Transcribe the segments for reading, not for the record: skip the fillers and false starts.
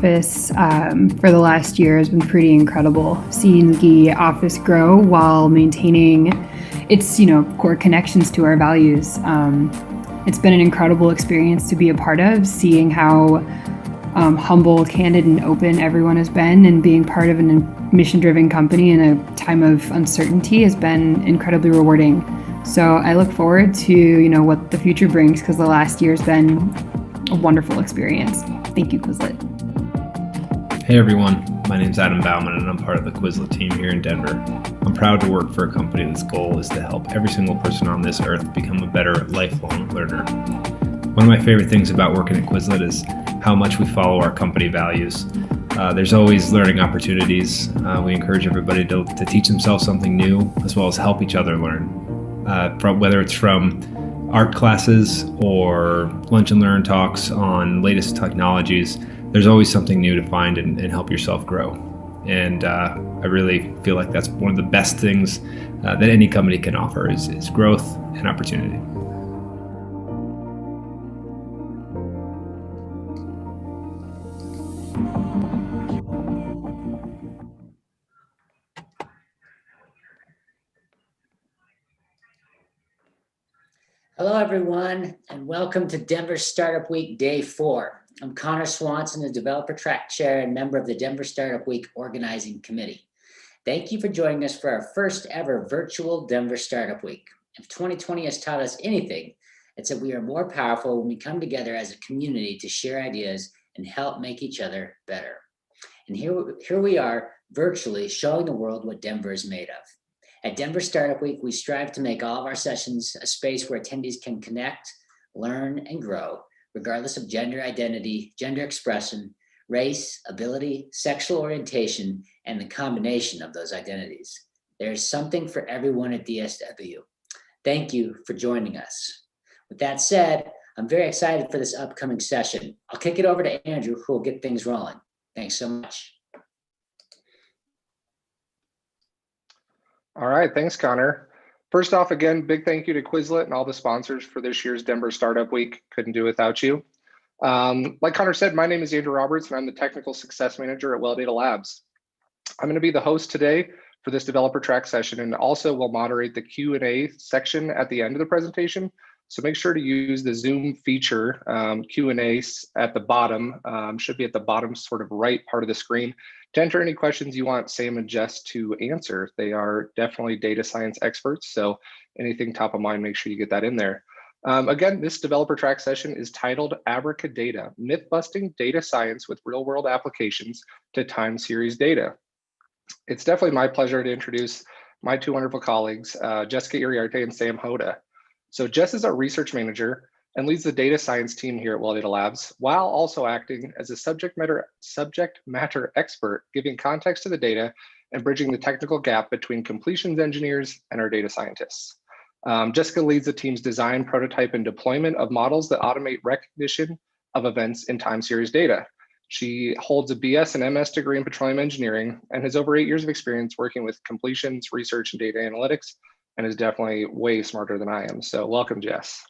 office for the last year has been pretty incredible. Seeing the office grow while maintaining its, core connections to our values. It's been an incredible experience to be a part of, seeing how humble, candid, and open everyone has been, and being part of a mission-driven company in a time of uncertainty has been incredibly rewarding. So I look forward to, what the future brings, because the last year has been a wonderful experience. Thank you, Quizlet. Hey everyone, my name is Adam Bauman and I'm part of the Quizlet team here in Denver. I'm proud to work for a company that's goal is to help every single person on this earth become a better lifelong learner. One of my favorite things about working at Quizlet is how much we follow our company values. There's always learning opportunities. We encourage everybody to teach themselves something new, as well as help each other learn. Whether it's from art classes or lunch and learn talks on latest technologies, there's always something new to find and help yourself grow. And I really feel like that's one of the best things that any company can offer is growth and opportunity. Hello, everyone, and welcome to Denver Startup Week Day 4. I'm Connor Swanson, the Developer Track Chair and member of the Denver Startup Week Organizing Committee. Thank you for joining us for our first ever virtual Denver Startup Week. If 2020 has taught us anything, it's that we are more powerful when we come together as a community to share ideas and help make each other better. And here we are virtually showing the world what Denver is made of. At Denver Startup Week, we strive to make all of our sessions a space where attendees can connect, learn, and grow, regardless of gender identity, gender expression, race, ability, sexual orientation, and the combination of those identities. There is something for everyone at DSW. Thank you for joining us. With that said, I'm very excited for this upcoming session. I'll kick it over to Andrew, who will get things rolling. Thanks so much. All right, thanks, Connor. First off, again, big thank you to Quizlet and all the sponsors for this year's Denver Startup Week. Couldn't do without you. Like Connor said, my name is Andrew Roberts, and I'm the Technical Success Manager at RealTime Labs. I'm going to be the host today for this developer track session, and also will moderate the Q&A section at the end of the presentation. So make sure to use the Zoom feature, Q&A at the bottom, should be at the bottom sort of right part of the screen, to enter any questions you want Sam and Jess to answer. They are definitely data science experts, so anything top of mind, make sure you get that in there. Again, this developer track session is titled Abracadata, Myth-Busting Data Science with Real-World Applications to TimeSeries Data. It's definitely my pleasure to introduce my two wonderful colleagues, Jessica Iriarte and Sam Hoda. So Jess is our research manager and leads the data science team here at RealTime Labs, while also acting as a subject matter expert, giving context to the data and bridging the technical gap between completions engineers and our data scientists. Jessica leads the team's design, prototype, and deployment of models that automate recognition of events in time series data. She holds a BS and MS degree in petroleum engineering and has over 8 years of experience working with completions, research, and data analytics, and is definitely way smarter than I am. So welcome, Jess.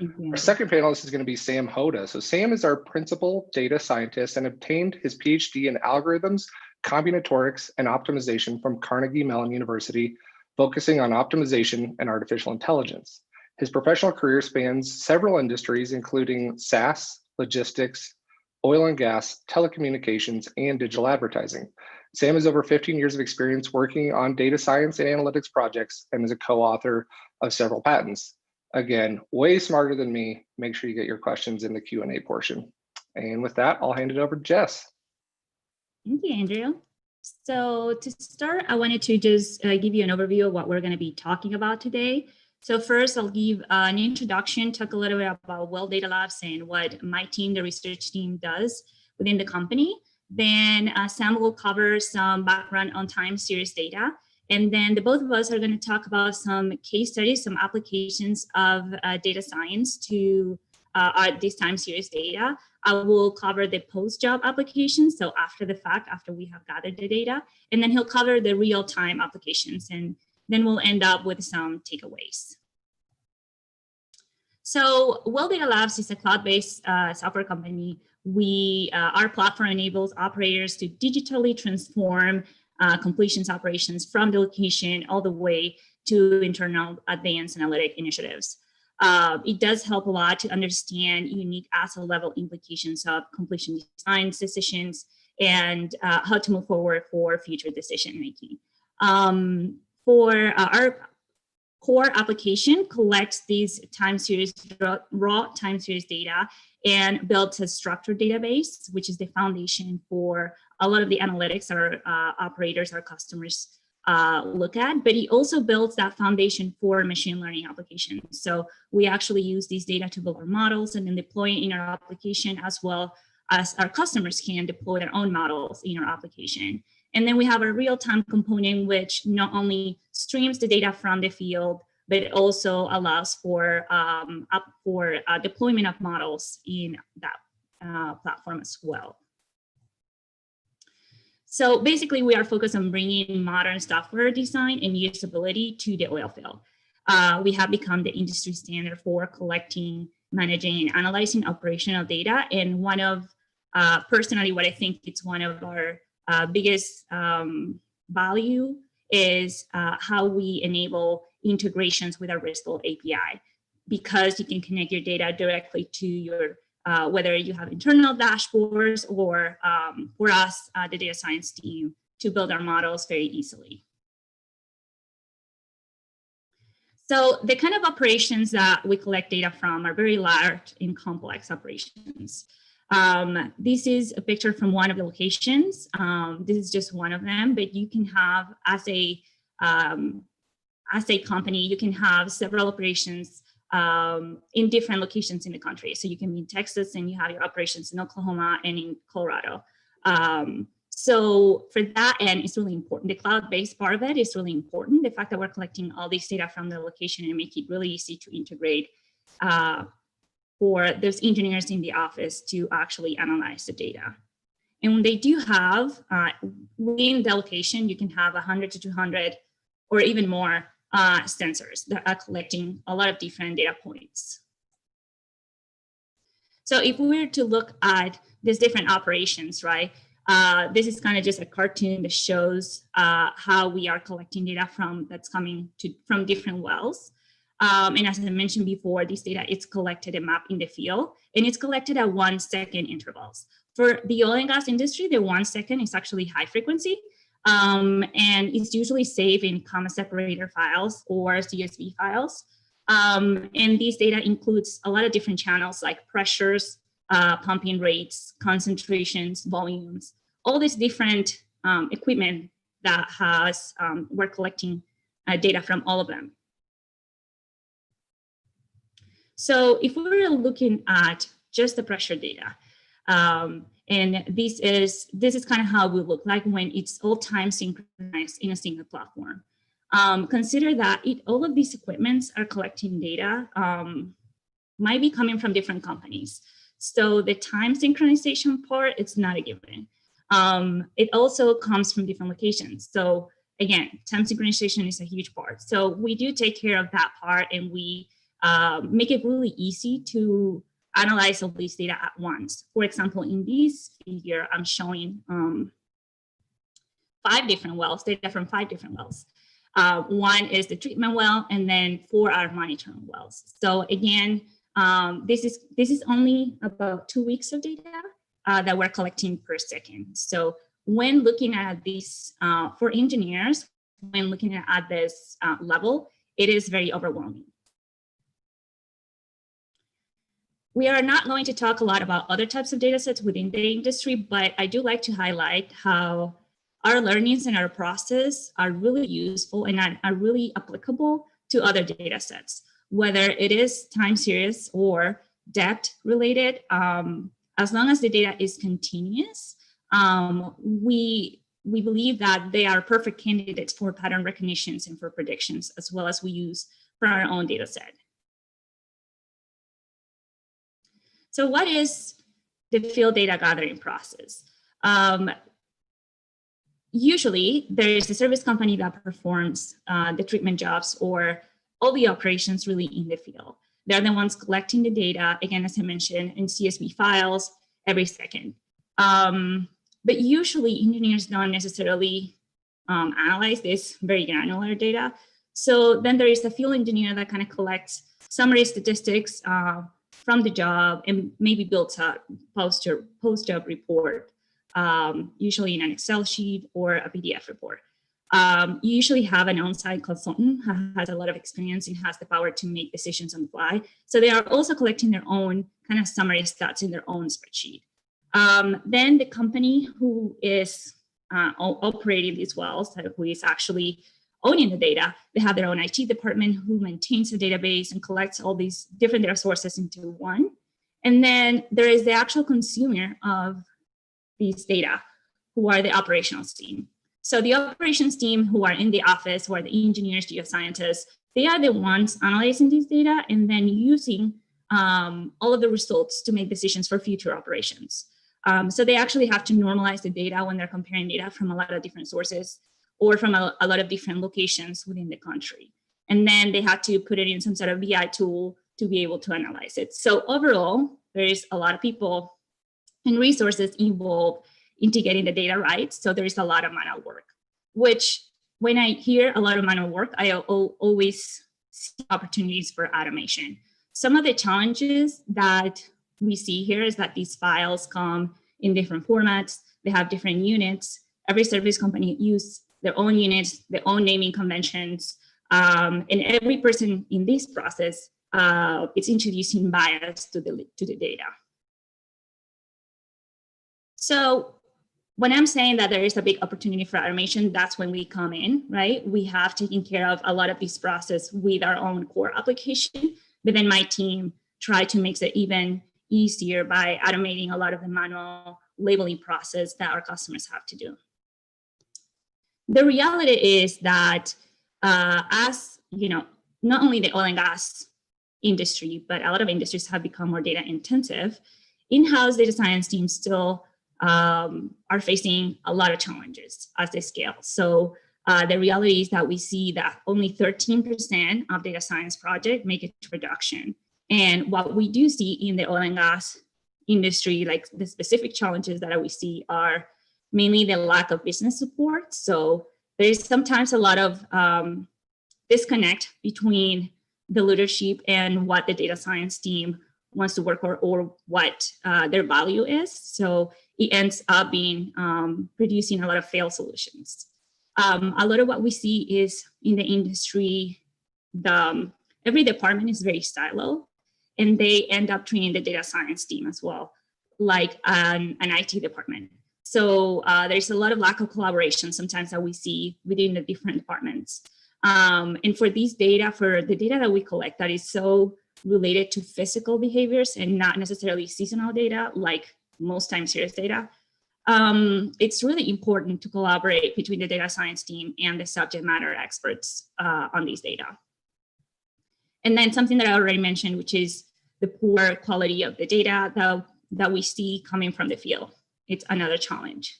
Our second panelist is going to be Sam Hoda. So Sam is our principal data scientist and obtained his PhD in algorithms, combinatorics, and optimization from Carnegie Mellon University, focusing on optimization and artificial intelligence. His professional career spans several industries, including SaaS, logistics, oil and gas, telecommunications, and digital advertising. Sam has over 15 years of experience working on data science and analytics projects and is a co-author of several patents. Again, way smarter than me. Make sure you get your questions in the Q&A portion. And with that, I'll hand it over to Jess. Thank you, Andrew. So to start, I wanted to just give you an overview of what we're going to be talking about today. So first, I'll give an introduction, talk a little bit about RealTime Labs and what my team, the research team, does within the company. Then Sam will cover some background on time series data. And then the both of us are going to talk about some case studies, some applications of data science to this time series data. I will cover the post-job applications, so after the fact, after we have gathered the data. And then he'll cover the real-time applications, and then we'll end up with some takeaways. So RealTime Labs is a cloud-based software company our platform enables operators to digitally transform completions operations from the location all the way to internal advanced analytic initiatives. It does help a lot to understand unique asset level implications of completion design decisions and how to move forward for future decision making. For our core application collects these raw time series data and builds a structured database, which is the foundation for a lot of the analytics our operators, our customers look at, but it also builds that foundation for machine learning applications. So we actually use these data to build our models and then deploy it in our application, as well as our customers can deploy their own models in our application. And then we have a real-time component, which not only streams the data from the field, but it also allows for deployment of models in that platform as well. So basically, we are focused on bringing modern software design and usability to the oil field. We have become the industry standard for collecting, managing, and analyzing operational data. And one of, personally, what I think it's one of our biggest value is how we enable integrations with our RESTful API, because you can connect your data directly to your whether you have internal dashboards or for us, the data science team, to build our models very easily. So the kind of operations that we collect data from are very large and complex operations. This is a picture from one of the locations. This is just one of them, but you can have, as a company, you can have several operations in different locations in the country. So you can be in Texas and you have your operations in Oklahoma and in Colorado. So for that end, it's really important. The cloud-based part of it is really important. The fact that we're collecting all this data from the location and make it really easy to integrate for those engineers in the office to actually analyze the data. And when they do have, within the location, you can have 100 to 200 or even more sensors that are collecting a lot of different data points. So if we were to look at these different operations, right, this is kind of just a cartoon that shows how we are collecting data that's coming from different wells. And as I mentioned before, this data is collected and mapped in the field, and it's collected at 1 second intervals. For the oil and gas industry, the 1 second is actually high frequency. And it's usually saved in comma separator files or CSV files. And these data includes a lot of different channels like pressures, pumping rates, concentrations, volumes, all these different equipment that has, we're collecting data from all of them. So if we were looking at just the pressure data, and this is kind of how we look like when it's all time synchronized in a single platform. Consider that all of these equipments are collecting data, might be coming from different companies. So the time synchronization part, it's not a given. It also comes from different locations. So again, time synchronization is a huge part. So we do take care of that part, and we make it really easy to analyze all these data at once. For example, in this figure, I'm showing 5 different wells, data from 5 different wells. One is the treatment well, and then 4 are monitoring wells. So again, this is only about 2 weeks of data that we're collecting per second. So when looking at this, for engineers, when looking at this level, it is very overwhelming. We are not going to talk a lot about other types of data sets within the industry, but I do like to highlight how our learnings and our process are really useful and are really applicable to other data sets, whether it is time series or depth related. As long as the data is continuous, we believe that they are perfect candidates for pattern recognitions and for predictions, as well as we use for our own data set. So what is the field data gathering process? Usually there is a service company that performs the treatment jobs or all the operations really in the field. They're the ones collecting the data, again, as I mentioned, in CSV files, every second. But usually engineers don't necessarily analyze this very granular data. So then there is a field engineer that kind of collects summary statistics from the job and maybe builds a post-job report, usually in an Excel sheet or a PDF report. You usually have an on-site consultant who has a lot of experience and has the power to make decisions on the fly. So they are also collecting their own kind of summary stats in their own spreadsheet. Then the company who is operating these wells, who is actually owning the data, they have their own IT department who maintains the database and collects all these different data sources into one. And then there is the actual consumer of these data, who are the operations team. So the operations team who are in the office, who are the engineers, geoscientists, they are the ones analyzing these data and then using all of the results to make decisions for future operations. So they actually have to normalize the data when they're comparing data from a lot of different sources or from a lot of different locations within the country. And then they have to put it in some sort of BI tool to be able to analyze it. So overall, there is a lot of people and resources involved into getting the data right. So there is a lot of manual work, which when I hear a lot of manual work, I always see opportunities for automation. Some of the challenges that we see here is that these files come in different formats. They have different units. Every service company uses their own units, their own naming conventions. And every person in this process is introducing bias to the data. So when I'm saying that there is a big opportunity for automation, that's when we come in, right? We have taken care of a lot of this process with our own core application, but then my team tried to make it even easier by automating a lot of the manual labeling process that our customers have to do. The reality is that as you know, not only the oil and gas industry, but a lot of industries have become more data intensive, in-house data science teams still are facing a lot of challenges as they scale. So the reality is that we see that only 13% of data science projects make it to production. And what we do see in the oil and gas industry, like the specific challenges that we see are mainly the lack of business support. So there is sometimes a lot of disconnect between the leadership and what the data science team wants to work or what their value is. So it ends up being producing a lot of failed solutions. A lot of what we see is in the industry, every department is very siloed, and they end up treating the data science team as well, like an IT department. So there's a lot of lack of collaboration sometimes that we see within the different departments. And for these data, for the data that we collect that is so related to physical behaviors and not necessarily seasonal data, like most TimeSeries data, it's really important to collaborate between the data science team and the subject matter experts on these data. And then something that I already mentioned, which is the poor quality of the data that we see coming from the field. It's another challenge.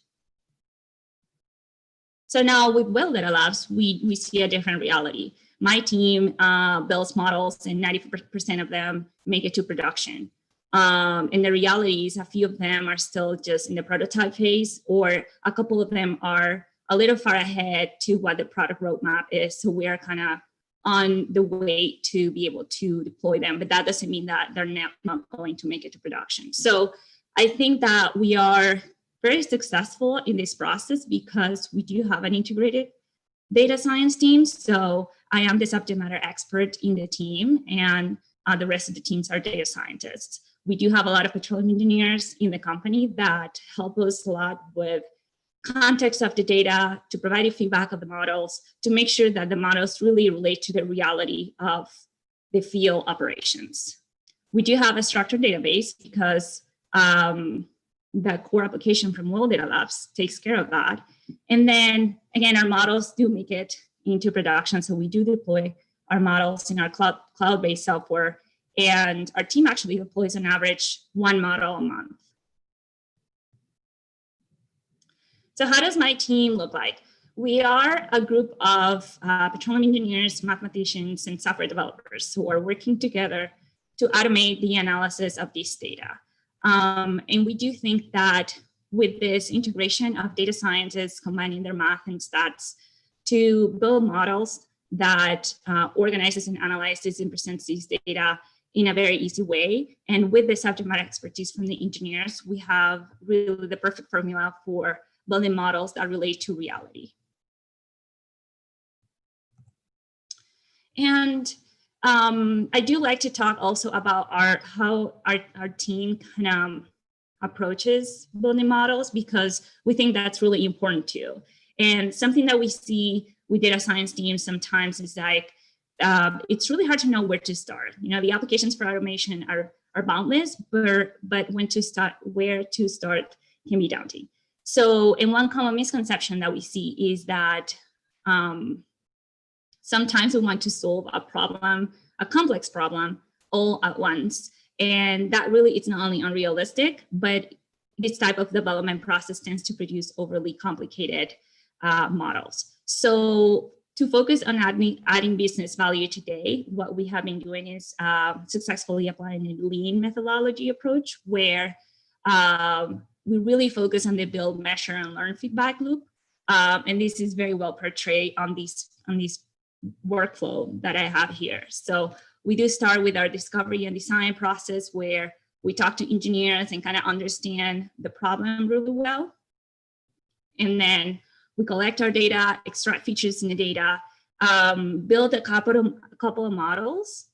So now with Well Data Labs, we see a different reality. My team builds models and 90% of them make it to production. And the reality is a few of them are still just in the prototype phase, or a couple of them are a little far ahead to what the product roadmap is. So we are kind of on the way to be able to deploy them, but that doesn't mean that they're not going to make it to production. So I think that we are very successful in this process because we do have an integrated data science team. So I am the subject matter expert in the team, and the rest of the teams are data scientists. We do have a lot of petroleum engineers in the company that help us a lot with context of the data, to provide you feedback of the models, to make sure that the models really relate to the reality of the field operations. We do have a structured database because the core application from Well Data Labs takes care of that. And then again, our models do make it into production. So we do deploy our models in our cloud-based software, and our team actually deploys on average one model a month. So how does my team look like? We are a group of petroleum engineers, mathematicians, and software developers who are working together to automate the analysis of this data. And we do think that with this integration of data scientists combining their math and stats to build models that organizes and analyzes and presents these data in a very easy way. And with the subject matter expertise from the engineers, we have really the perfect formula for building models that relate to reality. And I do like to talk also about how our team kind of approaches building models, because we think that's really important too. And something that we see with data science teams sometimes is like, it's really hard to know where to start. You know, the applications for automation are boundless, but when to start, where to start can be daunting. So, and one common misconception that we see is that sometimes we want to solve a problem, a complex problem, all at once. And that really is not only unrealistic, but this type of development process tends to produce overly complicated models. So to focus on adding business value today, what we have been doing is successfully applying a lean methodology approach where we really focus on the build, measure, and learn feedback loop. And this is very well portrayed on these workflow that I have here. So we do start with our discovery and design process where we talk to engineers and kind of understand the problem really well. And then we collect our data, extract features in the data, build a couple of models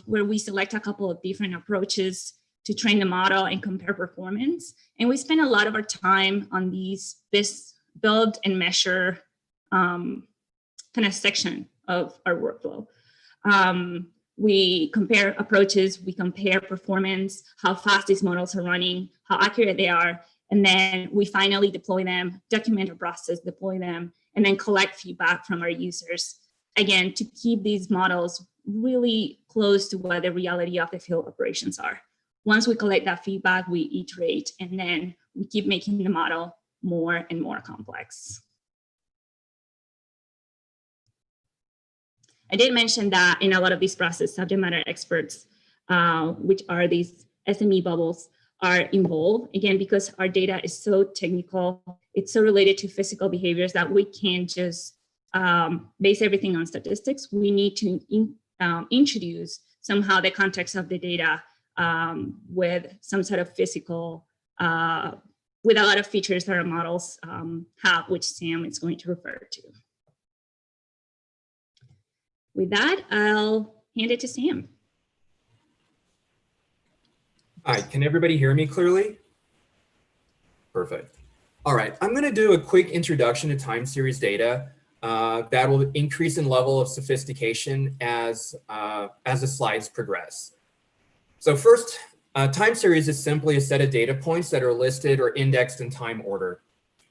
where we select a couple of different approaches to train the model and compare performance. And we spend a lot of our time on this build and measure kind of section of our workflow. We compare approaches, we compare performance, how fast these models are running, how accurate they are, and then we finally deploy them, document our process, deploy them, and then collect feedback from our users, again, to keep these models really close to what the reality of the field operations are. Once we collect that feedback, we iterate, and then we keep making the model more and more complex. I did mention that in a lot of these processes, subject matter experts, which are these SME bubbles, are involved, again, because our data is so technical, it's so related to physical behaviors that we can't just base everything on statistics. We need to introduce somehow the context of the data with some sort of physical, with a lot of features that our models have, which Sam is going to refer to. With that, I'll hand it to Sam. Hi, can everybody hear me clearly? Perfect. All right, I'm going to do a quick introduction to time series data that will increase in level of sophistication as the slides progress. So first, time series is simply a set of data points that are listed or indexed in time order.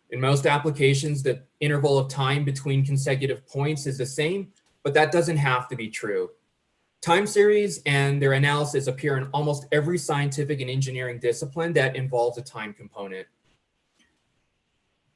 In most applications, the interval of time between consecutive points is the same, but that doesn't have to be true. Time series and their analysis appear in almost every scientific and engineering discipline that involves a time component.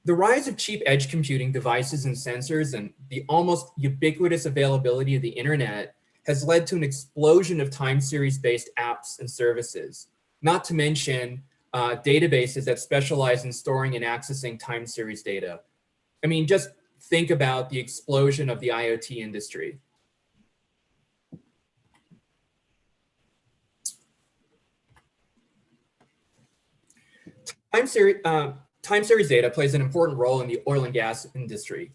The rise of cheap edge computing devices and sensors and the almost ubiquitous availability of the internet has led to an explosion of time series-based apps and services, not to mention databases that specialize in storing and accessing time series data. I mean, just think about the explosion of the IoT industry. Time series data plays an important role in the oil and gas industry.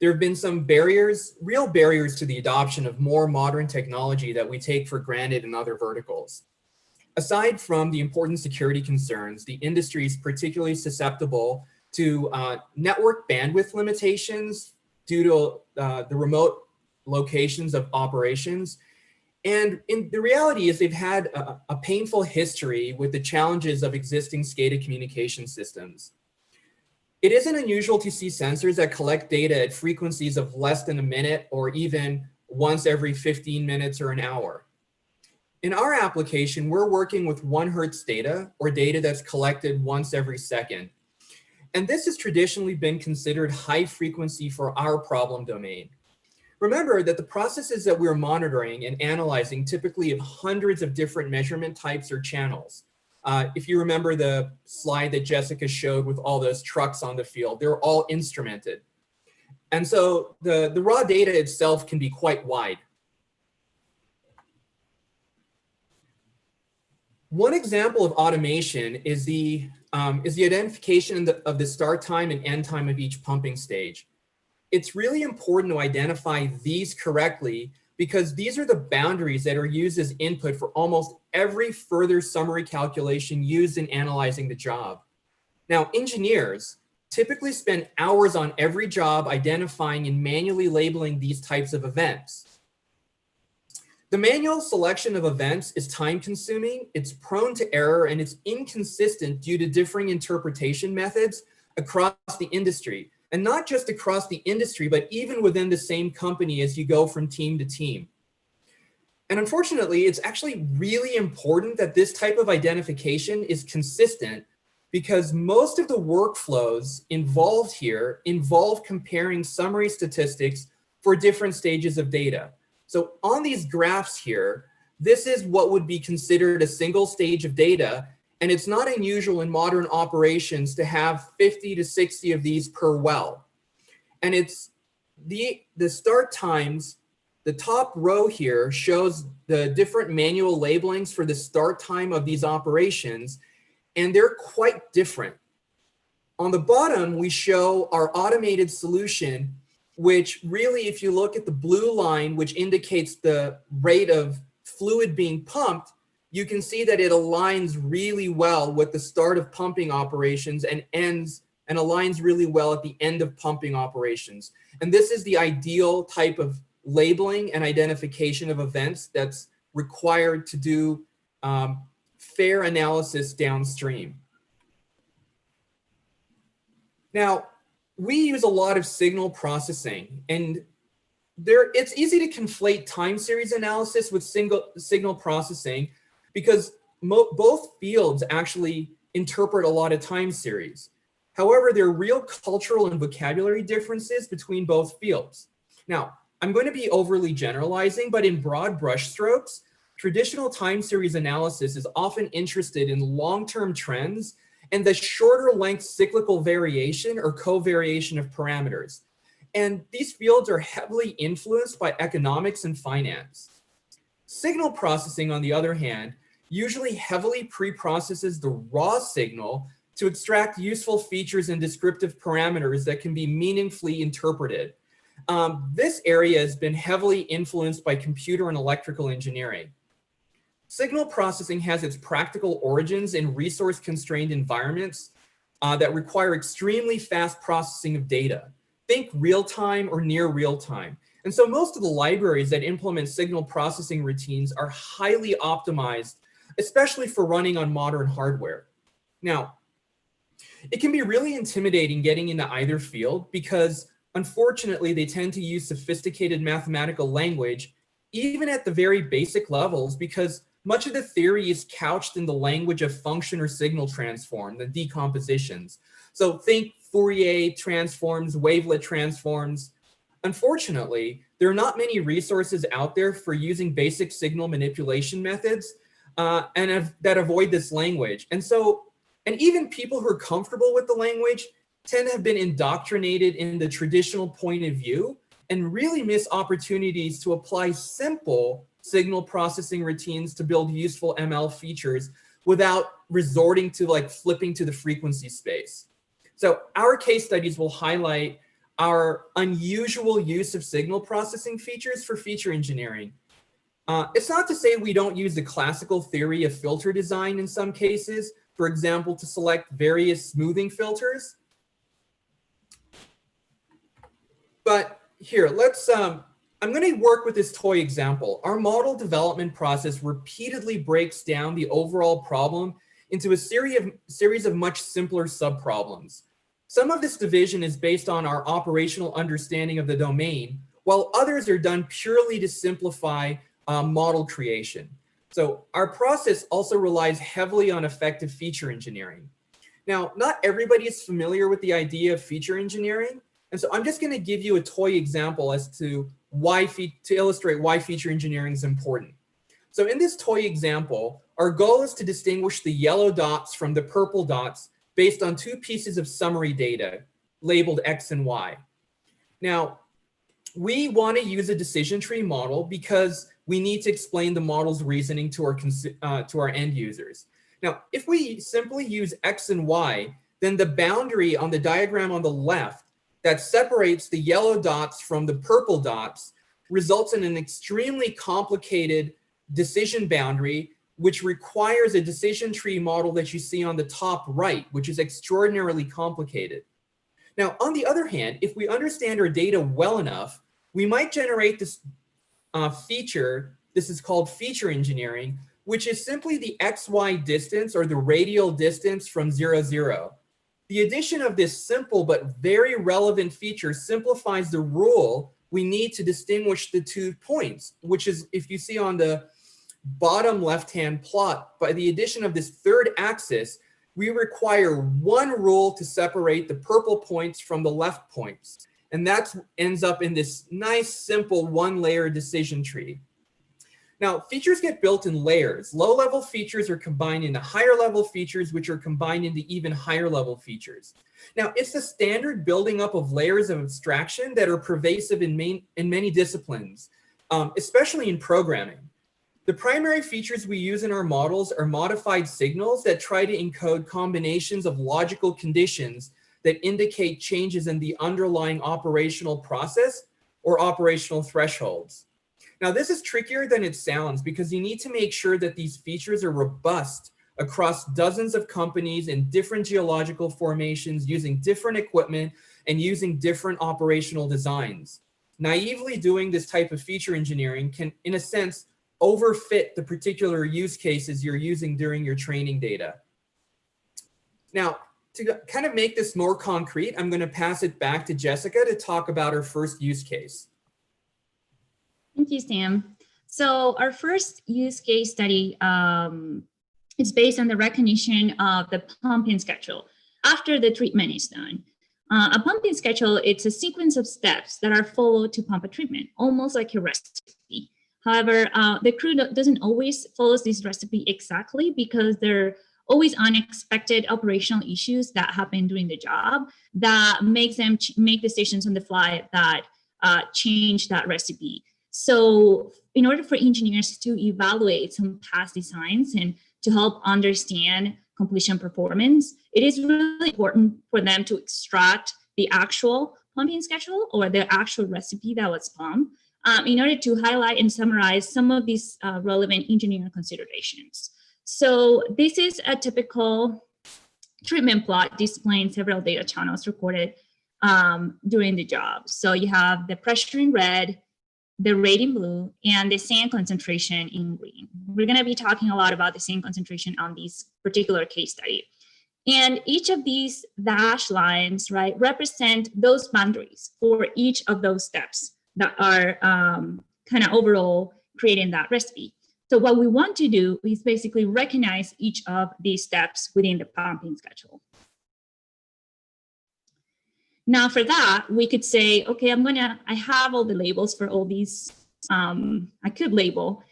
There have been some barriers, real barriers to the adoption of more modern technology that we take for granted in other verticals. Aside from the important security concerns, the industry is particularly susceptible to network bandwidth limitations due to the remote locations of operations. And the reality is they've had a painful history with the challenges of existing SCADA communication systems. It isn't unusual to see sensors that collect data at frequencies of less than a minute or even once every 15 minutes or an hour. In our application, we're working with 1 Hertz data or data that's collected once every second. And this has traditionally been considered high frequency for our problem domain. Remember that the processes that we're monitoring and analyzing typically have hundreds of different measurement types or channels. If you remember the slide that Jessica showed with all those trucks on the field, they're all instrumented. And so the raw data itself can be quite wide. One example of automation is the identification of the start time and end time of each pumping stage. It's really important to identify these correctly because these are the boundaries that are used as input for almost every further summary calculation used in analyzing the job. Now, engineers typically spend hours on every job identifying and manually labeling these types of events. The manual selection of events is time-consuming, it's prone to error, and it's inconsistent due to differing interpretation methods across the industry. And not just across the industry, but even within the same company as you go from team to team. And unfortunately, it's actually really important that this type of identification is consistent because most of the workflows involved here involve comparing summary statistics for different stages of data. So on these graphs here, this is what would be considered a single stage of data. And it's not unusual in modern operations to have 50 to 60 of these per well. And it's the start times, the top row here shows the different manual labelings for the start time of these operations, and they're quite different. On the bottom, we show our automated solution, which really, if you look at the blue line, which indicates the rate of fluid being pumped, you can see that it aligns really well with the start of pumping operations and aligns really well at the end of pumping operations. And this is the ideal type of labeling and identification of events that's required to do fair analysis downstream. Now, we use a lot of signal processing, and it's easy to conflate time series analysis with signal processing because both fields actually interpret a lot of time series. However, there are real cultural and vocabulary differences between both fields. Now, I'm going to be overly generalizing, but in broad brushstrokes, traditional time series analysis is often interested in long-term trends and the shorter length cyclical variation or covariation of parameters. And these fields are heavily influenced by economics and finance. Signal processing, on the other hand, usually heavily pre-processes the raw signal to extract useful features and descriptive parameters that can be meaningfully interpreted. This area has been heavily influenced by computer and electrical engineering. Signal processing has its practical origins in resource-constrained environments that require extremely fast processing of data. Think real-time or near real-time. And so most of the libraries that implement signal processing routines are highly optimized, especially for running on modern hardware. Now, it can be really intimidating getting into either field because unfortunately they tend to use sophisticated mathematical language even at the very basic levels because much of the theory is couched in the language of function or signal transform, the decompositions. So think Fourier transforms, wavelet transforms. Unfortunately, there are not many resources out there for using basic signal manipulation methods that avoid this language. And even people who are comfortable with the language tend to have been indoctrinated in the traditional point of view and really miss opportunities to apply simple signal processing routines to build useful ML features without resorting to like flipping to the frequency space. So our case studies will highlight our unusual use of signal processing features for feature engineering. It's not to say we don't use the classical theory of filter design in some cases, for example, to select various smoothing filters. But here, I'm going to work with this toy example. Our model development process repeatedly breaks down the overall problem into a series of much simpler subproblems. Some of this division is based on our operational understanding of the domain, while others are done purely to simplify model creation. So our process also relies heavily on effective feature engineering. Now, not everybody is familiar with the idea of feature engineering. And so I'm just going to give you a toy example as to illustrate why feature engineering is important. So in this toy example, our goal is to distinguish the yellow dots from the purple dots based on two pieces of summary data labeled X and Y. Now, we want to use a decision tree model because we need to explain the model's reasoning to our end users. Now, if we simply use X and Y, then the boundary on the diagram on the left that separates the yellow dots from the purple dots results in an extremely complicated decision boundary, which requires a decision tree model that you see on the top right, which is extraordinarily complicated. Now, on the other hand, if we understand our data well enough, we might generate this feature. This is called feature engineering, which is simply the XY distance or the radial distance from 0, 0. The addition of this simple but very relevant feature simplifies the rule we need to distinguish the 2 points, which is, if you see on the bottom left-hand plot, by the addition of this third axis, we require one rule to separate the purple points from the left points. And that ends up in this nice, simple one-layer decision tree. Now, features get built in layers. Low-level features are combined into higher-level features, which are combined into even higher-level features. Now, it's the standard building up of layers of abstraction that are pervasive in many disciplines, especially in programming. The primary features we use in our models are modified signals that try to encode combinations of logical conditions that indicate changes in the underlying operational process or operational thresholds. Now, this is trickier than it sounds because you need to make sure that these features are robust across dozens of companies in different geological formations using different equipment and using different operational designs. Naively doing this type of feature engineering can, in a sense, overfit the particular use cases you're using during your training data. Now, to kind of make this more concrete, I'm going to pass it back to Jessica to talk about our first use case. Thank you, Sam. So our first use case study is based on the recognition of the pumping schedule after the treatment is done. A pumping schedule, it's a sequence of steps that are followed to pump a treatment, almost like a recipe. However, the crew doesn't always follow this recipe exactly because there are always unexpected operational issues that happen during the job that makes them make decisions on the fly that change that recipe. So in order for engineers to evaluate some past designs and to help understand completion performance, it is really important for them to extract the actual pumping schedule or the actual recipe that was pumped in order to highlight and summarize some of these relevant engineering considerations. So this is a typical treatment plot displaying several data channels recorded during the job. So you have the pressure in red, the rate in blue, and the sand concentration in green. We're going to be talking a lot about the sand concentration on this particular case study. And each of these dash lines, right, represent those boundaries for each of those steps that are kind of overall creating that recipe. So what we want to do is basically recognize each of these steps within the pumping schedule. Now for that, we could say, okay, I have all the labels for all these. I could label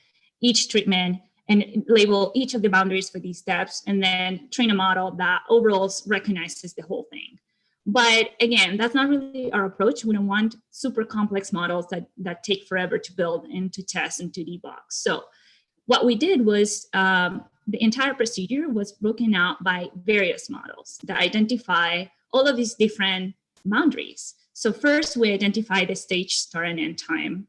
each treatment and label each of the boundaries for these steps and then train a model that overall recognizes the whole thing. But again, that's not really our approach. We don't want super complex models that take forever to build and to test and to debug. So what we did was the entire procedure was broken out by various models that identify all of these different boundaries. So first we identify the stage start and end time.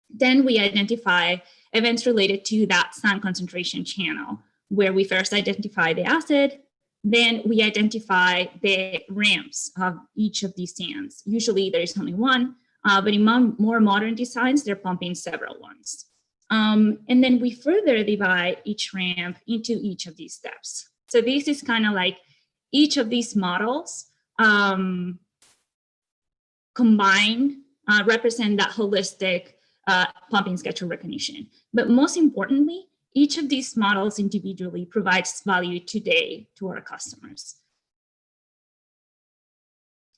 Then we identify events related to that sand concentration channel, where we first identify the acid, then we identify the ramps of each of these sands. Usually there is only one, but in more modern designs, they're pumping several ones. And then we further divide each ramp into each of these steps. So this is kind of like each of these models combined represent that holistic pumping schedule recognition. But most importantly, each of these models individually provides value today to our customers.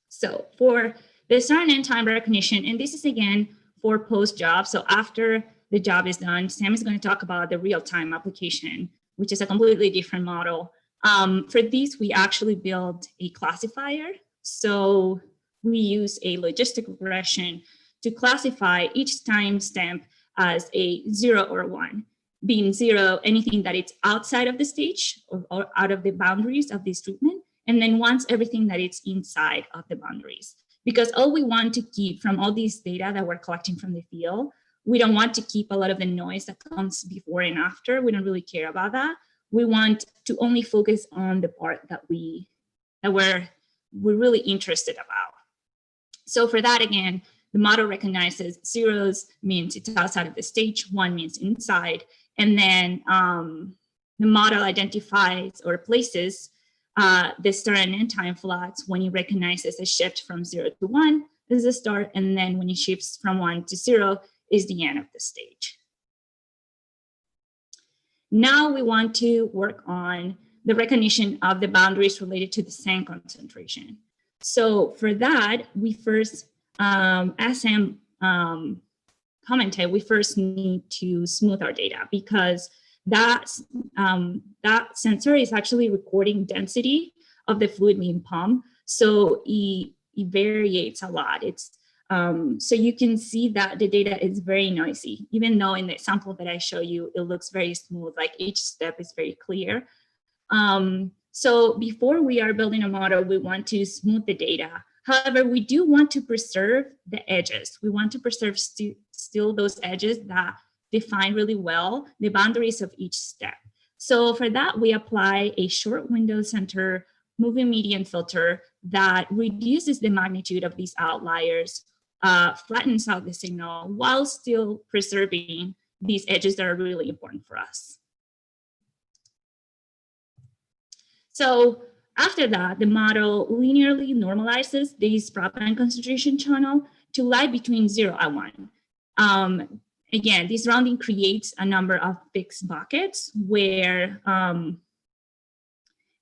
So for the start and end time recognition, and this is again for post-job, so after the job is done, Sam is going to talk about the real-time application, which is a completely different model. For these, we actually built a classifier. So we use a logistic regression to classify each timestamp as a 0 or 1, being 0, anything that it's outside of the stage or out of the boundaries of this treatment, and then 1's everything that it's inside of the boundaries. Because all we want to keep from all these data that we're collecting from the field, we don't want to keep a lot of the noise that comes before and after. We don't really care about that. We want to only focus on the part that we're really interested about. So for that, again, the model recognizes 0s means it's outside of the stage, 1 means inside, and then the model identifies or places the start and end time flats when it recognizes a shift from 0 to 1 is the start, and then when it shifts from 1 to 0 is the end of the stage. Now we want to work on the recognition of the boundaries related to the sand concentration. So for that, we first, as Sam commented, we first need to smooth our data because that sensor is actually recording density of the fluid being pumped. So it varies a lot. So you can see that the data is very noisy, even though in the sample that I show you, it looks very smooth, like each step is very clear. So before we are building a model, we want to smooth the data. However, we do want to preserve the edges. We want to preserve still those edges that define really well the boundaries of each step. So for that, we apply a short window center moving median filter that reduces the magnitude of these outliers, flattens out the signal while still preserving these edges that are really important for us. So after that, the model linearly normalizes this propellant concentration channel to lie between 0 and 1. Again, this rounding creates a number of fixed buckets where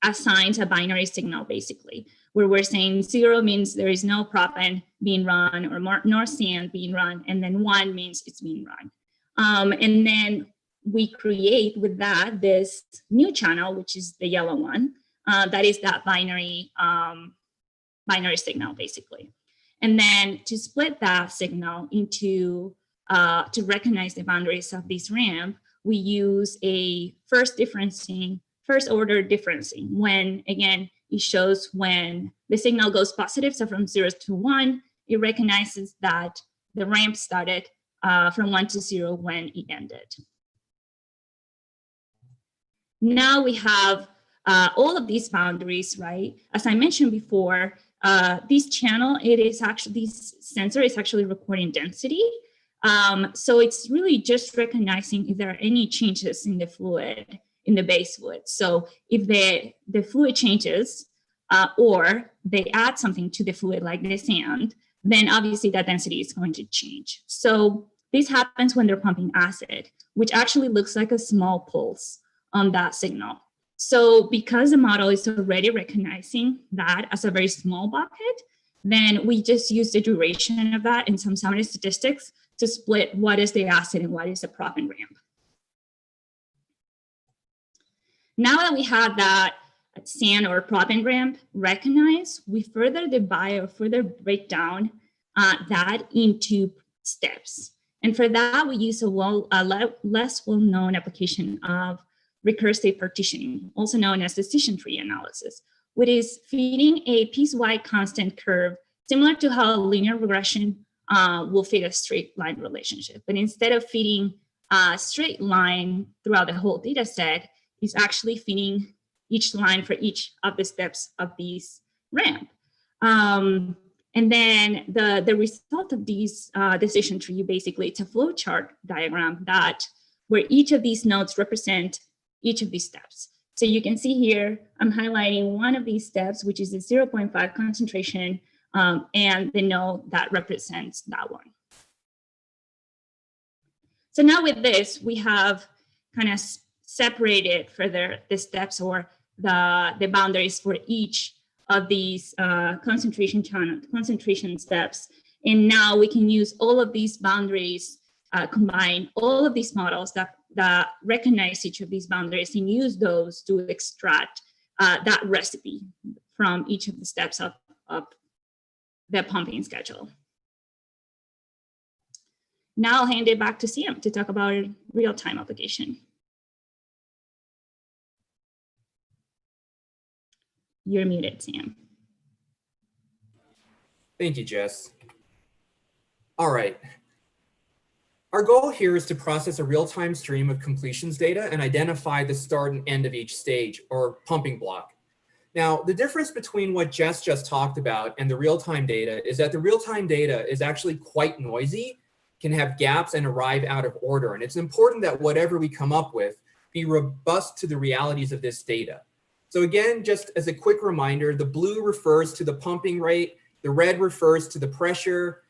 assigns a binary signal, basically, where we're saying 0 means there is no propellant being run or nor sand being run, and then 1 means it's being run. And then we create with that this new channel, which is the yellow one, that is that binary signal, basically. And then to split that signal into, to recognize the boundaries of this ramp, we use a first order differencing when, again, it shows when the signal goes positive. So from 0 to 1, it recognizes that the ramp started from 1 to 0 when it ended. Now we have all of these boundaries, right? As I mentioned before, this channel, this sensor is actually recording density. So it's really just recognizing if there are any changes in the fluid, in the base fluid. So if the fluid changes or they add something to the fluid like the sand, then obviously that density is going to change. So this happens when they're pumping acid, which actually looks like a small pulse on that signal. So because the model is already recognizing that as a very small bucket, then we just use the duration of that and some summary statistics to split what is the acid and what is the propellant ramp. Now that we have that sand or propellant ramp recognized, we further divide or further break down that into steps. And for that, we use a less well-known application of recursive partitioning, also known as decision tree analysis, which is feeding a piecewise constant curve, similar to how linear regression will feed a straight line relationship. But instead of feeding a straight line throughout the whole data set, it's actually feeding each line for each of the steps of these ramp. And then the result of these decision tree, basically, it's a flow chart diagram where each of these nodes represent each of these steps. So you can see here, I'm highlighting one of these steps, which is the 0.5 concentration, and the node that represents that one. So now with this, we have kind of separated further the steps or the boundaries for each of these concentration steps. And now we can use all of these boundaries combine all of these models that recognize each of these boundaries and use those to extract that recipe from each of the steps of the pumping schedule. Now I'll hand it back to Sam to talk about real-time application. You're muted, Sam. Thank you, Jess. All right. Our goal here is to process a real-time stream of completions data and identify the start and end of each stage or pumping block. Now, the difference between what Jess just talked about and the real-time data is that the real-time data is actually quite noisy, can have gaps and arrive out of order. And it's important that whatever we come up with be robust to the realities of this data. So again, just as a quick reminder, the blue refers to the pumping rate, the red refers to the pressure,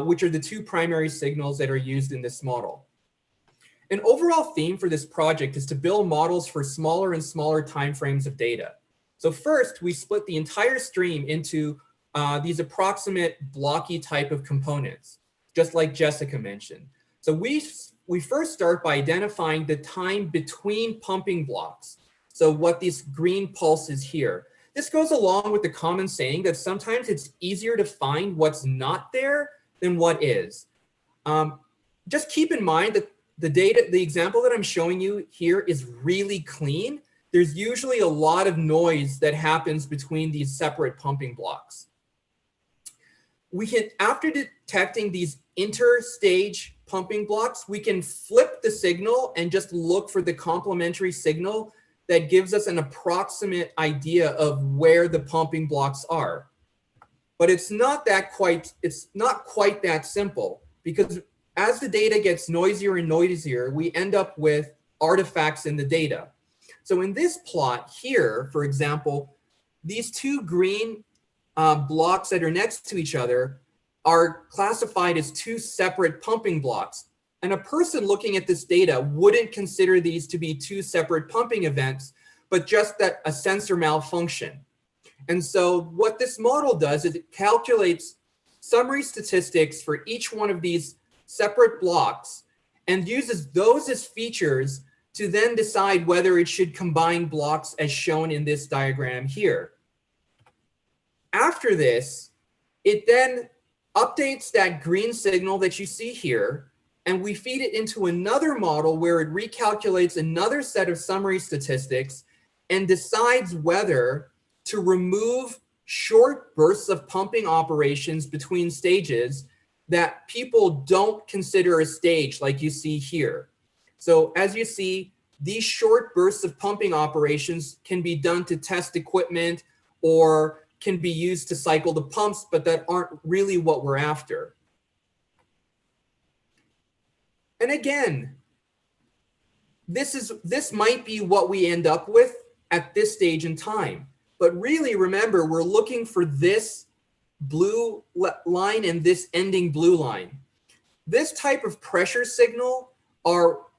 which are the two primary signals that are used in this model. An overall theme for this project is to build models for smaller and smaller timeframes of data. So first, we split the entire stream into these approximate blocky type of components, just like Jessica mentioned. So we first start by identifying the time between pumping blocks. So what this green pulse is here. This goes along with the common saying that sometimes it's easier to find what's not there than what is. Just keep in mind that the example that I'm showing you here is really clean. There's usually a lot of noise that happens between these separate pumping blocks. After detecting these interstage pumping blocks, we can flip the signal and just look for the complementary signal that gives us an approximate idea of where the pumping blocks are. But it's not quite that simple, because as the data gets noisier and noisier, we end up with artifacts in the data. So in this plot here, for example, these two green blocks that are next to each other are classified as two separate pumping blocks. And a person looking at this data wouldn't consider these to be two separate pumping events, but just that a sensor malfunction. And so what this model does is it calculates summary statistics for each one of these separate blocks and uses those as features to then decide whether it should combine blocks as shown in this diagram here. After this, it then updates that green signal that you see here, and we feed it into another model where it recalculates another set of summary statistics and decides whether to remove short bursts of pumping operations between stages that people don't consider a stage, like you see here. So as you see, these short bursts of pumping operations can be done to test equipment or can be used to cycle the pumps, but that aren't really what we're after. And again, this might be what we end up with at this stage in time. But really, remember, we're looking for this blue line and this ending blue line. This type of pressure signal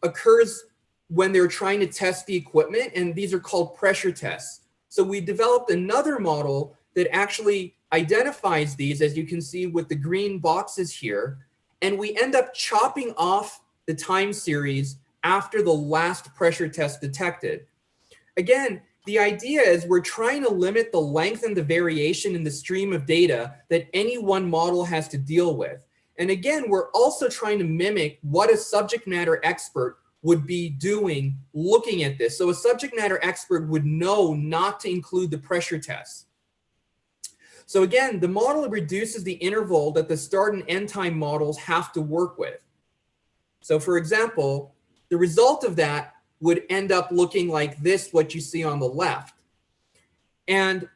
occurs when they're trying to test the equipment, and these are called pressure tests. So we developed another model that actually identifies these, as you can see with the green boxes here, and we end up chopping off the time series after the last pressure test detected. Again, the idea is we're trying to limit the length and the variation in the stream of data that any one model has to deal with. And again, we're also trying to mimic what a subject matter expert would be doing looking at this. So a subject matter expert would know not to include the pressure tests. So again, the model reduces the interval that the start and end time models have to work with. So for example, the result of that would end up looking like this, what you see on the left. And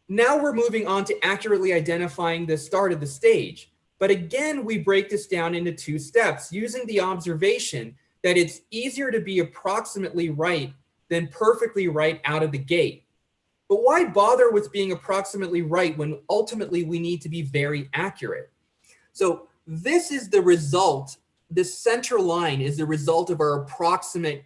now we're moving on to accurately identifying the start of the stage. But again, we break this down into two steps using the observation that it's easier to be approximately right than perfectly right out of the gate. But why bother with being approximately right when ultimately we need to be very accurate? So this is the result. This center line is the result of our approximate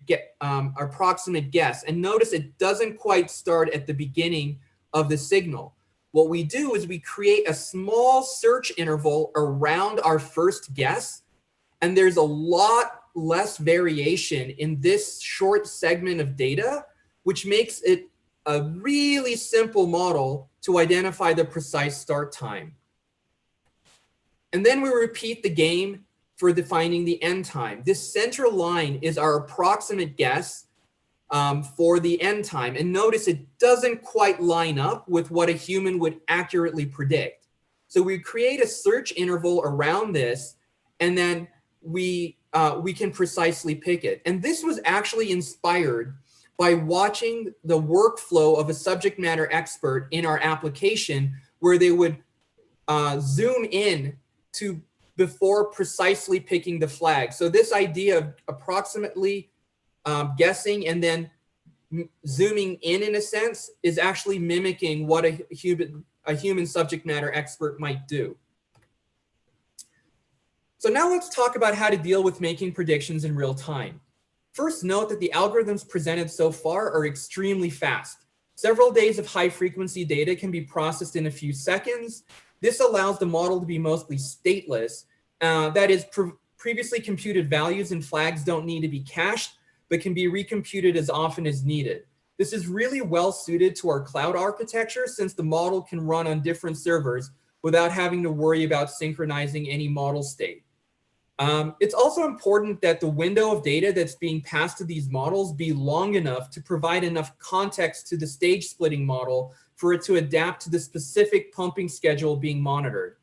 guess. And notice it doesn't quite start at the beginning of the signal. What we do is we create a small search interval around our first guess, And there's a lot less variation in this short segment of data, which makes it a really simple model to identify the precise start time. And then we repeat the game for defining the end time. This central line is our approximate guess for the end time. And notice it doesn't quite line up with what a human would accurately predict. So we create a search interval around this, and then we can precisely pick it. And this was actually inspired by watching the workflow of a subject matter expert in our application, where they would zoom in to before precisely picking the flag. So this idea of approximately guessing and then zooming in a sense is actually mimicking what a human subject matter expert might do. So now let's talk about how to deal with making predictions in real time. First, note that the algorithms presented so far are extremely fast. Several days of high frequency data can be processed in a few seconds. This allows the model to be mostly stateless. That is, previously computed values and flags don't need to be cached, but can be recomputed as often as needed. This is really well suited to our cloud architecture, since the model can run on different servers without having to worry about synchronizing any model state. It's also important that the window of data that's being passed to these models be long enough to provide enough context to the stage splitting model for it to adapt to the specific pumping schedule being monitored.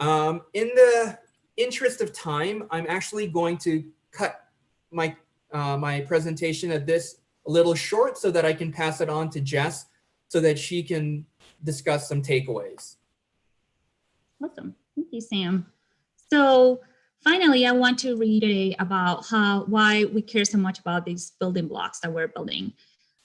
In the interest of time, I'm actually going to cut my, my presentation at this a little short so that I can pass it on to Jess so that she can discuss some takeaways. Awesome. Thank you, Sam. So finally, I want to reiterate about why we care so much about these building blocks that we're building,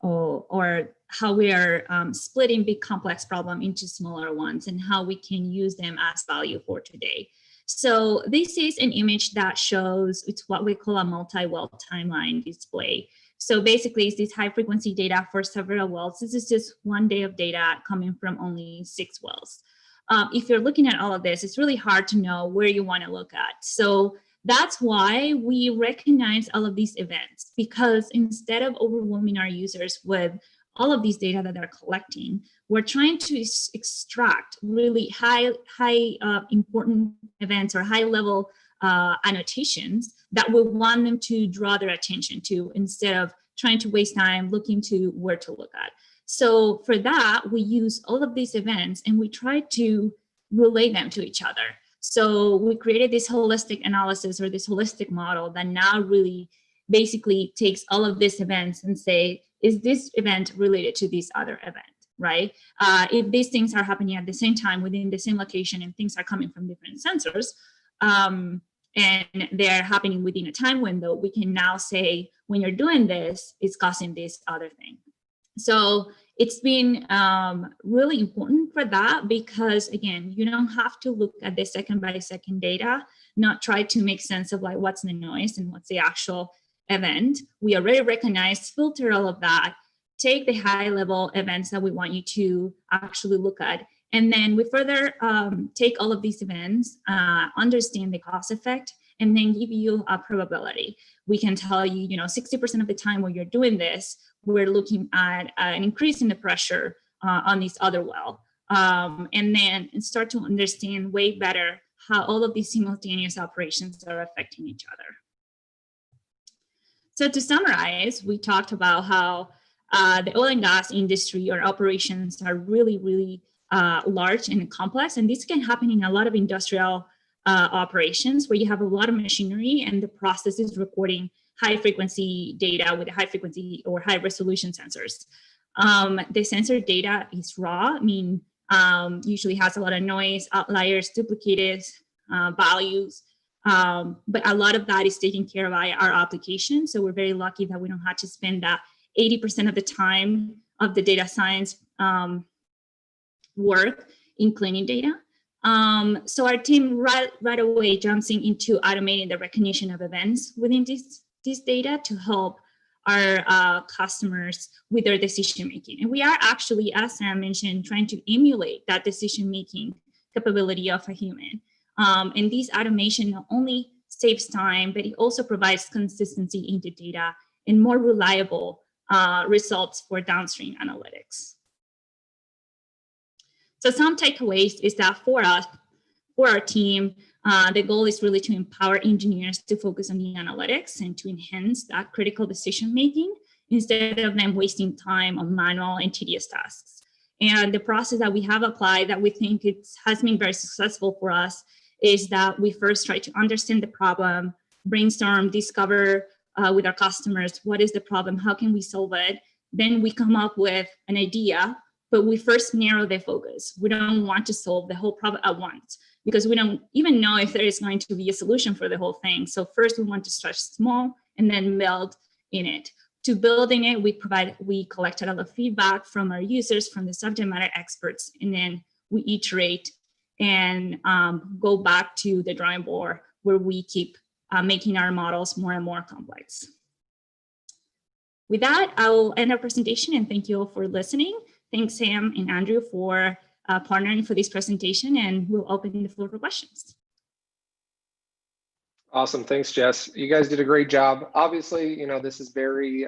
or how we are splitting big complex problem into smaller ones, and how we can use them as value for today. So this is an image that shows, it's what we call a multi-well timeline display. So basically it's this high frequency data for several wells. This is just one day of data coming from only 6 wells. If you're looking at all of this, it's really hard to know where you want to look at. So that's why we recognize all of these events, because instead of overwhelming our users with all of these data that they're collecting, we're trying to extract really high important events or high level annotations that we want them to draw their attention to, instead of trying to waste time looking to where to look at. So for that, we use all of these events and we try to relate them to each other. So we created this holistic analysis, or this holistic model, that now really basically takes all of these events and say, is this event related to this other event, right? If these things are happening at the same time within the same location and things are coming from different sensors, and they're happening within a time window, we can now say, when you're doing this, it's causing this other thing. So it's been really important for that, because again, you don't have to look at the second by second data, not try to make sense of like what's the noise and what's the actual event. We already recognize, filter all of that, take the high level events that we want you to actually look at. And then we further take all of these events, understand the cause effect, and then give you a probability. We can tell you, 60% of the time when you're doing this, we're looking at an increase in the pressure on this other well. And then start to understand way better how all of these simultaneous operations are affecting each other. So to summarize, we talked about how the oil and gas industry or operations are really, really large and complex. And this can happen in a lot of industrial operations where you have a lot of machinery and the process is recording high frequency data with high frequency or high resolution sensors. The sensor data is raw, usually has a lot of noise, outliers, duplicated values, but a lot of that is taken care of by our application. So we're very lucky that we don't have to spend that 80% of the time of the data science work in cleaning data. So our team right away jumps into automating the recognition of events within this data to help our customers with their decision making. And we are actually, as Sam mentioned, trying to emulate that decision making capability of a human. And these automation not only saves time, but it also provides consistency into data and more reliable results for downstream analytics. So some takeaways is that for us, for our team, the goal is really to empower engineers to focus on the analytics and to enhance that critical decision-making instead of them wasting time on manual and tedious tasks. And the process that we have applied that we think has been very successful for us is that we first try to understand the problem, brainstorm, discover with our customers, what is the problem, how can we solve it? Then we come up with an idea, but we first narrow the focus. We don't want to solve the whole problem at once because we don't even know if there is going to be a solution for the whole thing. So first we want to start small and then build in it. To build in it, we collected a lot of feedback from our users, from the subject matter experts, and then we iterate and go back to the drawing board where we keep making our models more and more complex. With that, I will end our presentation and thank you all for listening. Thanks, Sam and Andrew, for partnering for this presentation, and we'll open the floor for questions. Awesome. Thanks, Jess. You guys did a great job. Obviously, you know, this is very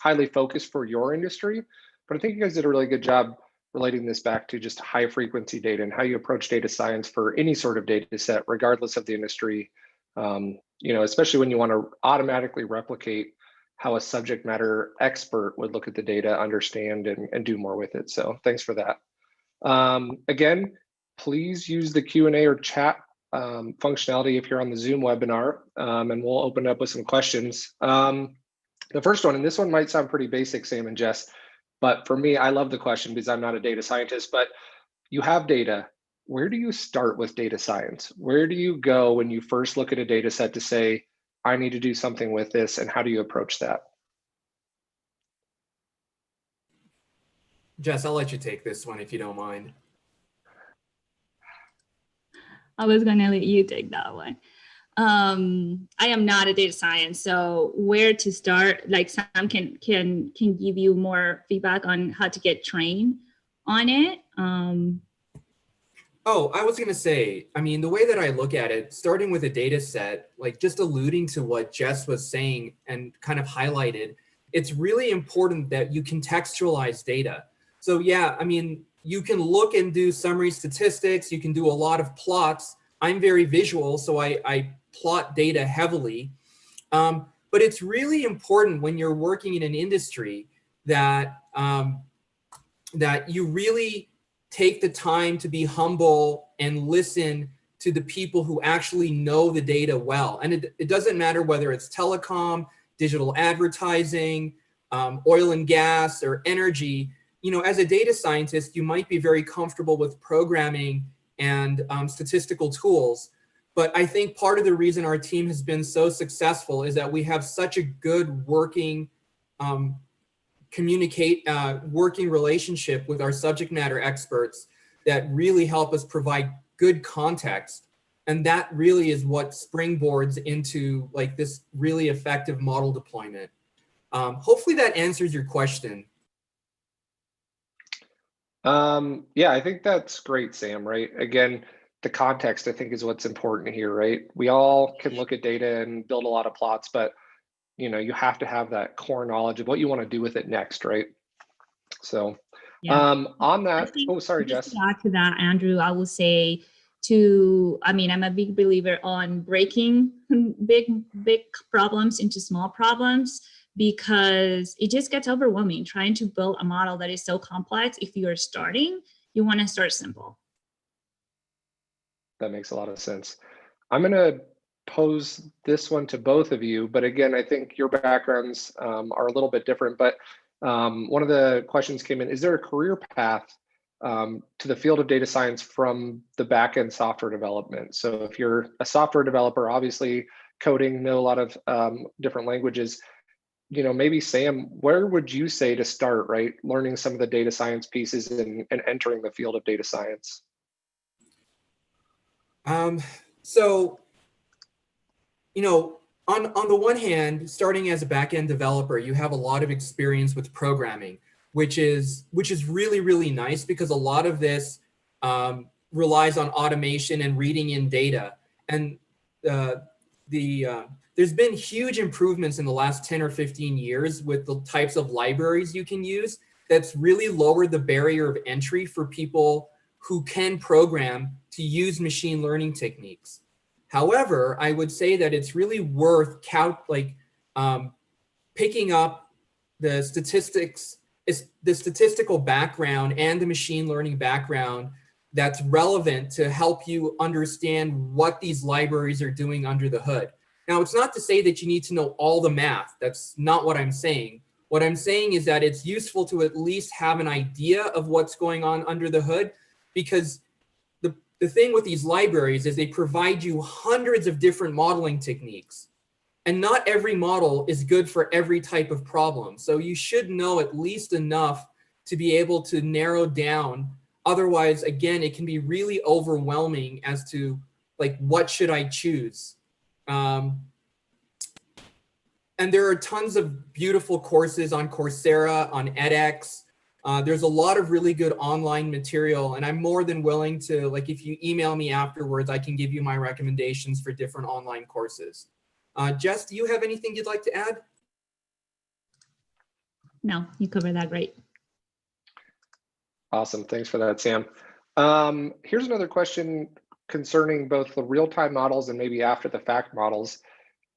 highly focused for your industry, but I think you guys did a really good job relating this back to just high frequency data and how you approach data science for any sort of data set, regardless of the industry. You know, especially when you want to automatically replicate how a subject matter expert would look at the data, understand, and do more with it. So thanks for that. Again, please use the Q&A or chat functionality if you're on the Zoom webinar, and we'll open up with some questions. The first one, and this one might sound pretty basic, Sam and Jess, but for me, I love the question because I'm not a data scientist, but you have data. Where do you start with data science? Where do you go when you first look at a data set to say, I need to do something with this, and how do you approach that? Jess, I'll let you take this one if you don't mind. I was going to let you take that one. I am not a data science, so where to start? Like Sam can give you more feedback on how to get trained on it. Oh, I was going to say, I mean, the way that I look at it, starting with a data set, like just alluding to what Jess was saying and kind of highlighted, it's really important that you contextualize data. So yeah, I mean, you can look and do summary statistics, you can do a lot of plots. I'm very visual, so I plot data heavily. But it's really important when you're working in an industry that, that you really take the time to be humble and listen to the people who actually know the data well. And it doesn't matter whether it's telecom, digital advertising, oil and gas, or energy. You know, as a data scientist, you might be very comfortable with programming and statistical tools. But I think part of the reason our team has been so successful is that we have such a good working working relationship with our subject matter experts that really help us provide good context. And that really is what springboards into like this really effective model deployment. Hopefully that answers your question. Yeah, I think that's great, Sam, right? Again, the context, I think, is what's important here, right? We all can look at data and build a lot of plots, but you know, you have to have that core knowledge of what you want to do with it next, right? So Yeah. on that, oh, sorry, Jess. To add to that, Andrew, I will say I mean, I'm a big believer on breaking big problems into small problems because it just gets overwhelming trying to build a model that is so complex. If you are starting, you want to start simple. That makes a lot of sense. I'm going to pose this one to both of you, but again, I think your backgrounds are a little bit different, but one of the questions came in, is there a career path to the field of data science from the back-end software development? So if you're a software developer, obviously coding, know a lot of different languages, you know, maybe Sam, where would you say to start, right? Learning some of the data science pieces and entering the field of data science? So, you know, on the one hand, starting as a back-end developer, you have a lot of experience with programming, which is really, really nice because a lot of this relies on automation and reading in data. And there's been huge improvements in the last 10 or 15 years with the types of libraries you can use that's really lowered the barrier of entry for people who can program to use machine learning techniques. However, I would say that it's really worth picking up the statistical background and the machine learning background that's relevant to help you understand what these libraries are doing under the hood. Now, it's not to say that you need to know all the math. That's not what I'm saying. What I'm saying is that it's useful to at least have an idea of what's going on under the hood, because the thing with these libraries is they provide you hundreds of different modeling techniques, and not every model is good for every type of problem. So you should know at least enough to be able to narrow down. Otherwise, again, it can be really overwhelming as to like, what should I choose? And there are tons of beautiful courses on Coursera, on edX. There's a lot of really good online material, and I'm more than willing to, like, if you email me afterwards, I can give you my recommendations for different online courses. Jess, do you have anything you'd like to add? No, you covered that great. Awesome, thanks for that, Sam. Here's another question concerning both the real-time models and maybe after the fact models.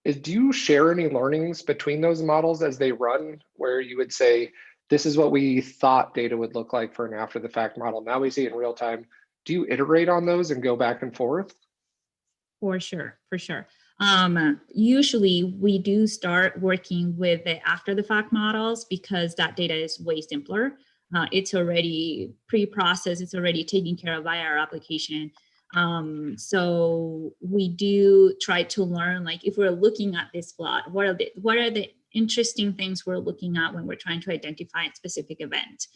Do you share any learnings between those models as they run, where you would say, this is what we thought data would look like for an after the fact model, now we see it in real time? Do you iterate on those and go back and forth? For sure, for sure. Usually we do start working with the after the fact models because that data is way simpler. It's already pre-processed, it's already taken care of by our application. So we do try to learn, like, if we're looking at this plot, what are the interesting things we're looking at when we're trying to identify a specific event?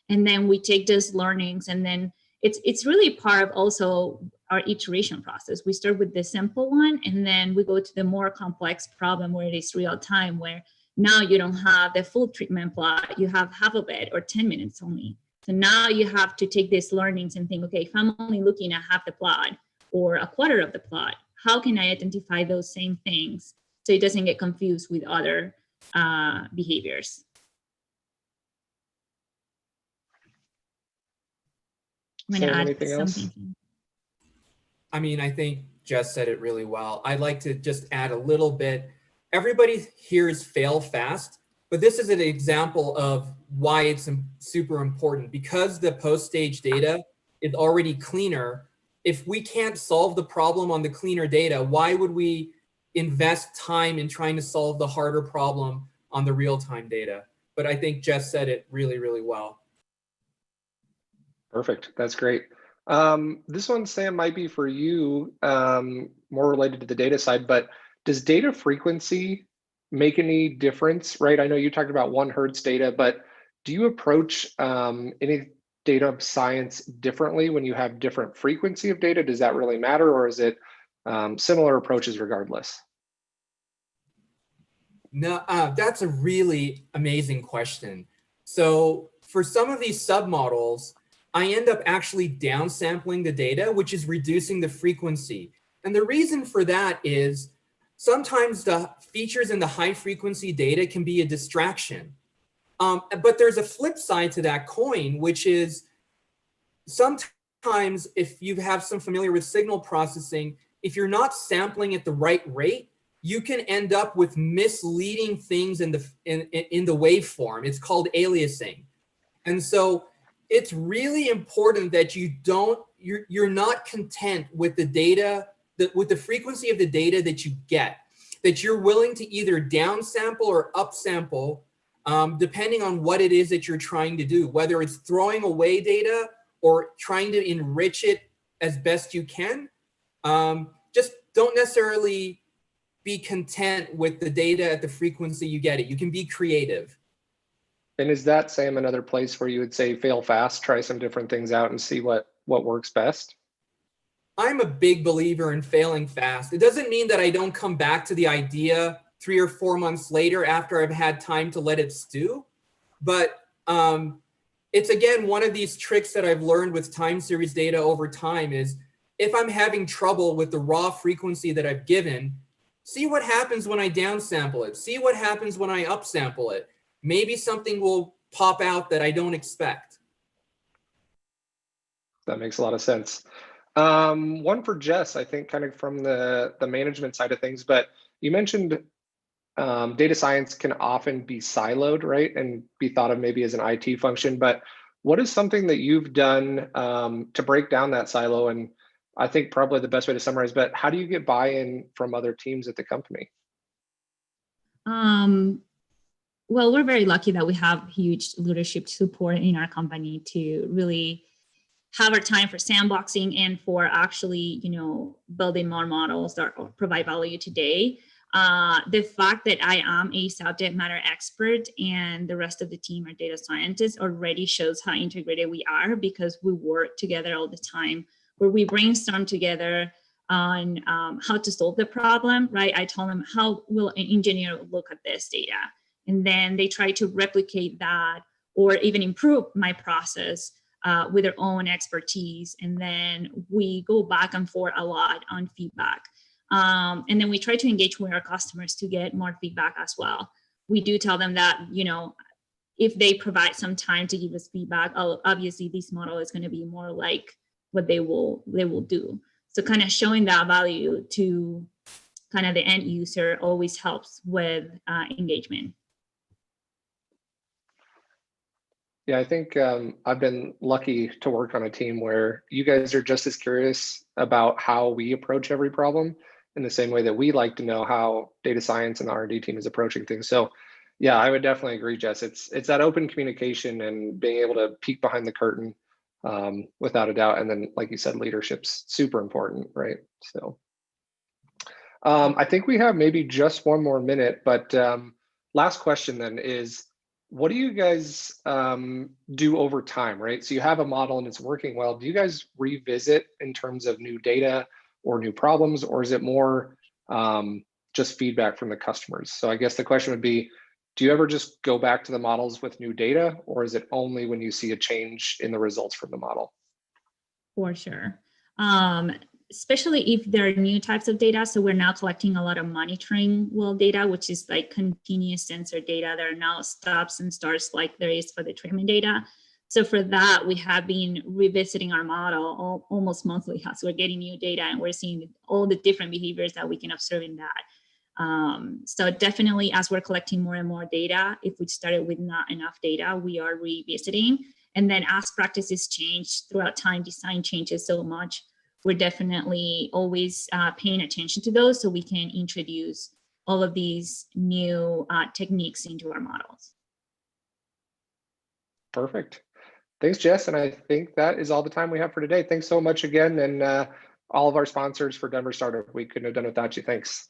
And then we take those learnings, and then it's really part of also our iteration process. We start with the simple one, and then we go to the more complex problem where it is real time, where now you don't have the full treatment plot, you have half of it or 10 minutes only. So now you have to take these learnings and think, okay, if I'm only looking at half the plot or a quarter of the plot, how can I identify those same things so it doesn't get confused with other behaviors? I'm going to add anything else? something. I mean, I think Jess said it really well. I'd like to just add a little bit. Everybody hears fail fast, but this is an example of why it's super important. Because the post-stage data is already cleaner, if we can't solve the problem on the cleaner data, why would we invest time in trying to solve the harder problem on the real-time data? But I think Jess said it really, really well. Perfect, that's great. This one, Sam, might be for you, more related to the data side, but does data frequency make any difference, right? I know you talked about 1 Hertz data, but do you approach any data science differently when you have different frequency of data? Does that really matter, or is it similar approaches regardless? No, that's a really amazing question. So for some of these submodels, I end up actually downsampling the data, which is reducing the frequency. And the reason for that is sometimes the features in the high frequency data can be a distraction. But there's a flip side to that coin, which is sometimes if you have some familiar with signal processing, if you're not sampling at the right rate, you can end up with misleading things in the waveform. It's called aliasing. And so it's really important that you're not content with the data, with the frequency of the data that you get, that you're willing to either downsample or upsample, depending on what it is that you're trying to do, whether it's throwing away data or trying to enrich it as best you can. Just don't necessarily be content with the data at the frequency you get it. You can be creative. And is that, Sam, another place where you would say fail fast, try some different things out and see what works best? I'm a big believer in failing fast. It doesn't mean that I don't come back to the idea 3 or 4 months later after I've had time to let it stew. But it's, again, one of these tricks that I've learned with time series data over time is if I'm having trouble with the raw frequency that I've given, See what happens when I downsample it. See what happens when I upsample it. Maybe something will pop out that I don't expect. That makes a lot of sense. One for Jess, I think, kind of from the management side of things, but you mentioned data science can often be siloed, right? And be thought of maybe as an IT function, but what is something that you've done to break down that silo? And I think probably the best way to summarize, but how do you get buy-in from other teams at the company? Well, we're very lucky that we have huge leadership support in our company to really have our time for sandboxing and for actually, building more models that provide value today. The fact that I am a subject matter expert and the rest of the team are data scientists already shows how integrated we are, because we work together all the time, where we brainstorm together on how to solve the problem, right? I tell them, how will an engineer look at this data? And then they try to replicate that or even improve my process with their own expertise. And then we go back and forth a lot on feedback. And then we try to engage with our customers to get more feedback as well. We do tell them that, if they provide some time to give us feedback, obviously this model is going to be more like what they will do. So kind of showing that value to kind of the end user always helps with engagement. Yeah, I think I've been lucky to work on a team where you guys are just as curious about how we approach every problem in the same way that we like to know how data science and the R&D team is approaching things. So yeah, I would definitely agree, Jess. It's that open communication and being able to peek behind the curtain without a doubt. And then, like you said, leadership's super important, right? So I think we have maybe just one more minute, but last question then is, what do you guys do over time, right? So you have a model and it's working well. Do you guys revisit in terms of new data or new problems, or is it more just feedback from the customers? So I guess the question would be, do you ever just go back to the models with new data, or is it only when you see a change in the results from the model? For sure. Especially if there are new types of data. So we're now collecting a lot of monitoring well data, which is like continuous sensor data. There are now stops and starts like there is for the treatment data. So for that, we have been revisiting our model almost monthly as we're getting new data, and we're seeing all the different behaviors that we can observe in that. So definitely, as we're collecting more and more data, if we started with not enough data, we are revisiting. And then as practices change throughout time, design changes so much, we're definitely always paying attention to those so we can introduce all of these new techniques into our models. Perfect. Thanks, Jess. And I think that is all the time we have for today. Thanks so much again. And all of our sponsors for Denver Startup Week. Couldn't have done it without you. Thanks.